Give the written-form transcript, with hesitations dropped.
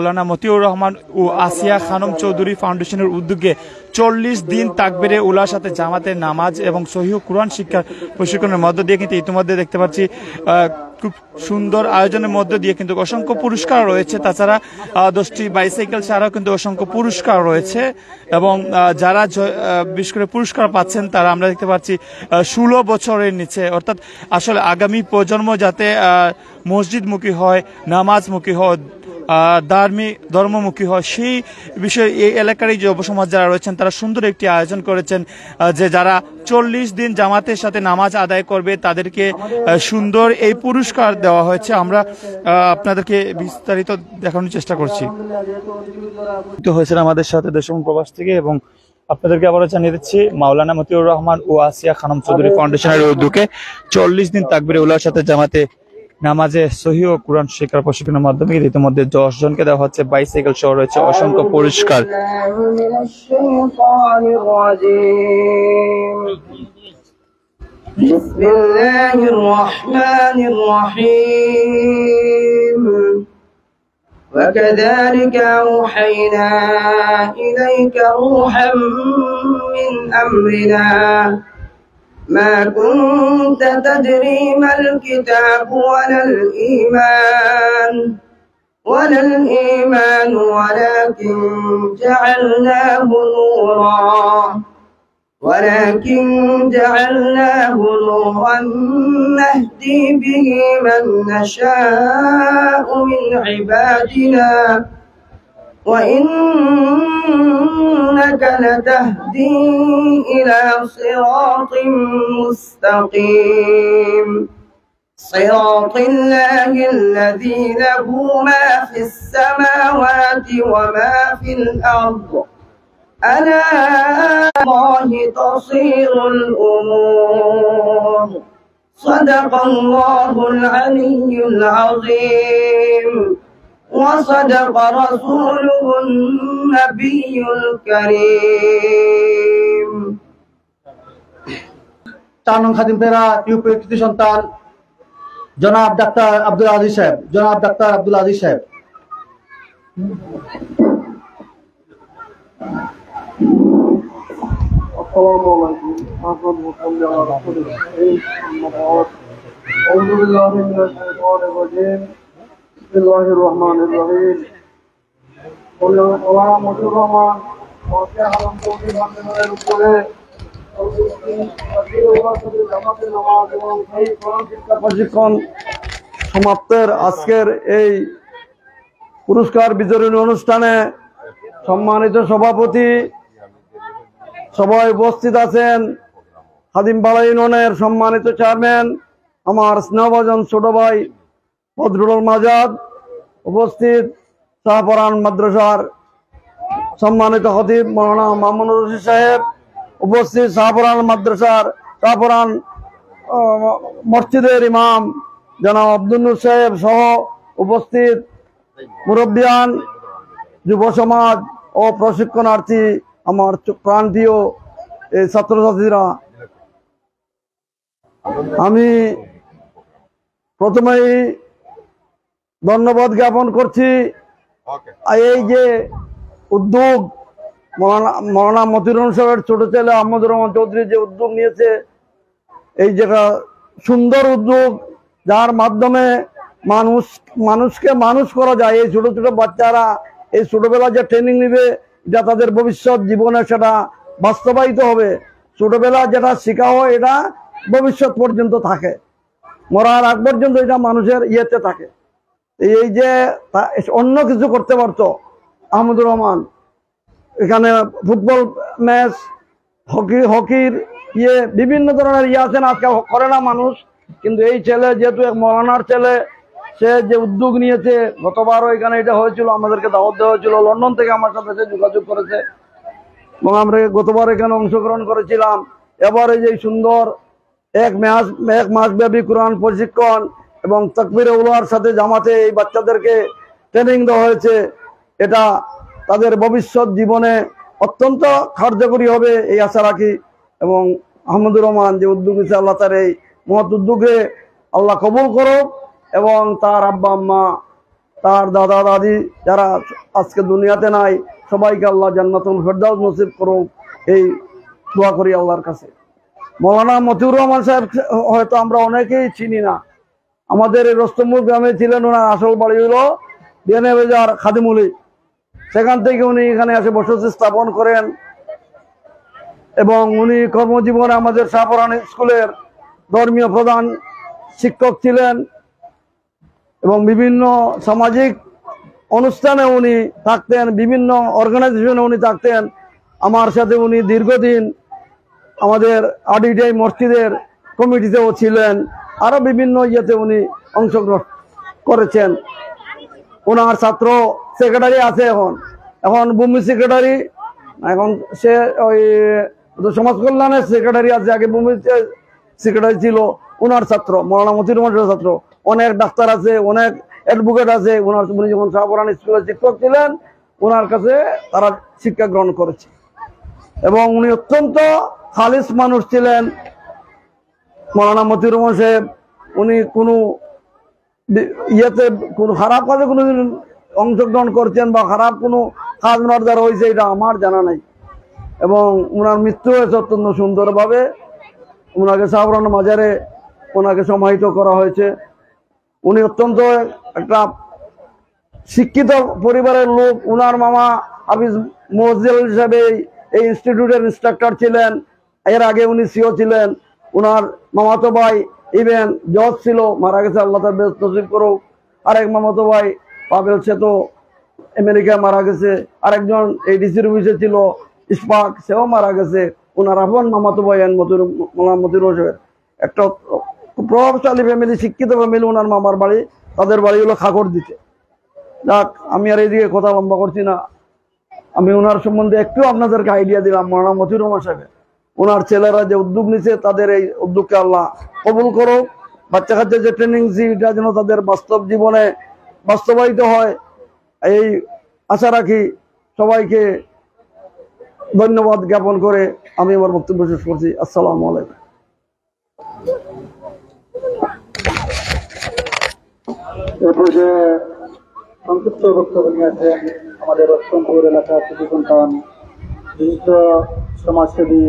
মৌলানা মতিউর রহমান ও আসিয়া খানম চৌধুরী ফাউন্ডেশনের উদ্যোগে 40 দিন তাকবীরে উলার সাথে জামাতের নামাজ এবং সহিহ কুরআন শিক্ষার প্রশিক্ষণের মধ্য দিয়ে কিন্তু ইতিমধ্যে দেখতে পাচ্ছি খুব সুন্দর আয়োজনের মধ্য দিয়ে কিন্তু অসংখ্য পুরস্কার রয়েছে। তাছাড়া 10টি বাইসাইকেল ছাড়াও কিন্তু অসংখ্য পুরস্কার রয়েছে এবং যারা বিশেষ করে পুরস্কার পাচ্ছেন তারা আমরা দেখতে পাচ্ছি 16 বছরের নিচে, অর্থাৎ আসলে আগামী প্রজন্ম যাতে মসজিদমুখী হয়, নামাজমুখী হয়, ধর্মমুখী হয়, সেই বিষয়ে এই এলাকার এই যুব সমাজ যারা রয়েছেন তারা সুন্দর একটি আয়োজন করেছেন যে যারা 40 দিন জামাতের সাথে নামাজ আদায় করবে তাদেরকে সুন্দর এই পুরস্কার দেওয়া হয়েছে। আমরা আপনাদেরকে বিস্তারিত দেখানোর চেষ্টা করছি। তো হয়েছেন আমাদের সাথে দেশ এবং প্রবাস থেকে, এবং আপনাদেরকে আবারও জানিয়ে দিচ্ছি মাওলানা মতিউর রহমান ও আসিয়া খানম চৌধুরী ফাউন্ডেশনের উদ্যোগে 40 দিন তাকবীরে উলার সাথে জামাতে নামাজে সহিহ কুরআন শিক্ষার প্রশিক্ষণের মাধ্যমে ইতিমধ্যে 10 জনকে দেওয়া হচ্ছে বাইসাইকেল সহ রয়েছে অসংখ্য পুরস্কার। বিসমিল্লাহির রহমানির রহিম وكذلك أوحينا إليك روحا من أمرنا ما كنت تدري ما الكتاب ولا الإيمان ولكن جعلناه نورا نهدي به من نشاء من عبادنا وإنك لتهدي إلى صراط مستقيم صراط الله الذي له ما في السماوات وما في الأرض ألا الله تصير الأمور صدق الله العلي العظيم وصدق رسوله النبي الكريم। 4 নং খাদিমপেরা ইউপি কৃতি সন্তান জনাব ডাক্তার আব্দুল আজিজ সাহেব। আসসালামু আলাইকুম। বিসমিল্লাহির রহমানির রহিম। মৌলানা মতিউর রহমান আসিয়া খানম চৌধুরী ফাউন্ডেশনের উপরে জামাতের নামাজ এবং সহিহ কুরআন শিক্ষা প্রশিক্ষণ সমাপ্তের আজকের এই পুরস্কার বিতরণী অনুষ্ঠানে সম্মানিত সভাপতি, সবাই উপস্থিত আছেন, খাদিমপাড়া ইউনিয়নের সম্মানিত চেয়ারম্যান, আমার স্নেহভাজন ছোট ভাই বদরুল মাজাদ, উপস্থিত শাহপরান মাদ্রাসার সম্মানিত খতিব মৌলানা মামুনুর রশিদ সাহেব, উপস্থিত শাহপরান মসজিদের ইমাম জনাব আব্দুল নূর সাহেব সহ উপস্থিত মুরব্বিয়ান, যুব সমাজ ও প্রশিক্ষণার্থী, আমার প্রাণপ্রিয় এই ছাত্রছাত্রীরা, আমি প্রথমেই ধন্যবাদ জ্ঞাপন করছি এই যে উদ্যোগ মৌলানা মতিউর রহমান সাহেবের ছোট ছেলে আহমদুর রহমান চৌধুরী যে উদ্যোগ নিয়েছে, এই যেটা সুন্দর উদ্যোগ যার মাধ্যমে মানুষকে মানুষ করা যায়। এই ছোট ছোট বাচ্চারা এই ছোটবেলা যে ট্রেনিং নিবে এটা তাদের ভবিষ্যৎ জীবনে সেটা বাস্তবায়িত হবে। ছোটবেলা যেটা শেখা হয় এটা ভবিষ্যৎ পর্যন্ত থাকে, মরার আগ পর্যন্ত এটা মানুষের ইয়েতে থাকে। এই যে অন্য কিছু করতে পারতো আহমদুর রহমান, এখানে ফুটবল ম্যাচ, হকির বিভিন্ন ধরনের আছেন, আজকে করে না মানুষ, কিন্তু এই ছেলে যেহেতু এক মৌলানার ছেলে, সে যে উদ্যোগ নিয়েছে, গতবারও এখানে এটা হয়েছিল, আমাদেরকে দাওয়াত দেওয়া হয়েছিল, লন্ডন থেকে আমার সাথে সে যোগাযোগ করেছে এবং আমরা গতবার এখানে অংশগ্রহণ করেছিলাম। এবারে যে সুন্দর এক মাস ব্যাপী কোরআন প্রশিক্ষণ এবং তাকবীরে উলার সাথে জামাতে এই বাচ্চাদেরকে ট্রেনিং দেওয়া হয়েছে, এটা তাদের ভবিষ্যৎ জীবনে অত্যন্ত কার্যকরী হবে এই আশা রাখি। এবং আহমদুর রহমান যে উদ্যোগ নিয়েছে, আল্লাহ তার এই মহৎ উদ্যোগে আল্লাহ কবুল করুক এবং তার আব্বা আম্মা তার দাদা দাদি যারা আজকে দুনিয়াতে নাই সবাইকে আল্লাহ জান্নাতুল ফেরদাউস নসিব করুক, এই দোয়া করি আল্লাহর কাছে। মৌলানা মতিউর রহমান সাহেব হয়তো আমরা অনেকেই চিনি না। আমাদের এই রস্তমপুর গ্রামে ছিলেন, ওনার আসল বাড়ি হলো বিয়ানে বাজার খাদিমুলি। সেখান থেকে উনি এখানে এসে বসতি স্থাপন করেন এবং উনি কর্মজীবনে আমাদের শাহপুরান স্কুলের ধর্মীয় প্রধান শিক্ষক ছিলেন এবং বিভিন্ন সামাজিক অনুষ্ঠানে উনি থাকতেন, বিভিন্ন অর্গানাইজেশনে উনি থাকতেন। আমার সাথে উনি দীর্ঘদিন আমাদের আডিডাই মসজিদের কমিটিতেও ছিলেন, আরো বিভিন্ন ইয়েতে উনি অংশগ্রহণ করেছেন। ওনার ছাত্র সেক্রেটারি আছে, এখন ভূমি সেক্রেটারি, এখন সে ওই সমাজ কল্যাণের সেক্রেটারি আছে, আগে ভূমি সেক্রেটারি ছিল। ওনার ছাত্র মৌলানা মতিউর রহমানের ছাত্র অনেক ডাক্তার আছে, অনেক অ্যাডভোকেট আছে। উনি যখন শাহপুরান স্কুলের শিক্ষক ছিলেন, ওনার কাছে তারা শিক্ষা গ্রহণ করেছে এবং উনি অত্যন্ত খালিস মানুষ ছিলেন মৌলানা মতিউর রহমান সাহেব। উনি কোনো ইয়েতে কোনো খারাপ কাজে কোনোদিন অংশগ্রহণ করছেন বা খারাপ কোনো কাজ ওনার দ্বারা হয়েছে এটা আমার জানা নাই। এবং ওনার মৃত্যু হয়েছে অত্যন্ত সুন্দরভাবে। ওনাকে শাহপুরান মাজারে ওনাকে সমাহিত করা হয়েছে। উনি অত্যন্ত একটা শিক্ষিত পরিবারের লোক। ওনার মামা হাফিজ মোয়াজ্জেল হিসাবে এই ইনস্টিটিউটের ইনস্ট্রাক্টর ছিলেন, এর আগে উনি সিও ছিলেন। ওনার মামাতো ভাই ইভেন জজ ছিল, মারা গেছে, আল্লাহ তার বেহেশত নসিব করুক। আরেক মামাতো ভাই পাবেল, সে তো আমেরিকায় মারা গেছে। আরেকজন এই ডিসির অফিসে ছিল ইশফাক, সেও মারা গেছে। ওনার আপন মামাতো ভাই মৌলানা মতিউর রহমান একটা প্রভাবশালী ফ্যামিলি, শিক্ষিত ফ্যামিলি। ওনার মামার বাড়ি, তাদের বাড়ি হলো খাগড় দিতে। যাক, আমি আর এইদিকে কথা লম্বা করছি না। আমি ওনার সম্বন্ধে একটু আপনাদেরকে আইডিয়া দিলাম। মৌলানা মতিউর রহমান সাহেব, ওনার ছেলেরা যে উদ্যোগ নিছে, তাদের এই উদ্যোগকে আল্লাহ কবুল করুক। বাচ্চা কাচ্চা যে ট্রেনিং এটা যেন তাদের বাস্তব জীবনে বাস্তবায়িত হয়, এই আশা রাখি। সবাইকে ধন্যবাদ জ্ঞাপন করে আমি আমার বক্তব্য শেষ করছি। আসসালামু আলাইকুম। এ পর্যায়ে সংক্ষিপ্ত বক্তব্য নিয়ে আছেন আমাদের রস্তমপুর এলাকার কৃতি সন্তান, বিশিষ্ট সমাজসেবী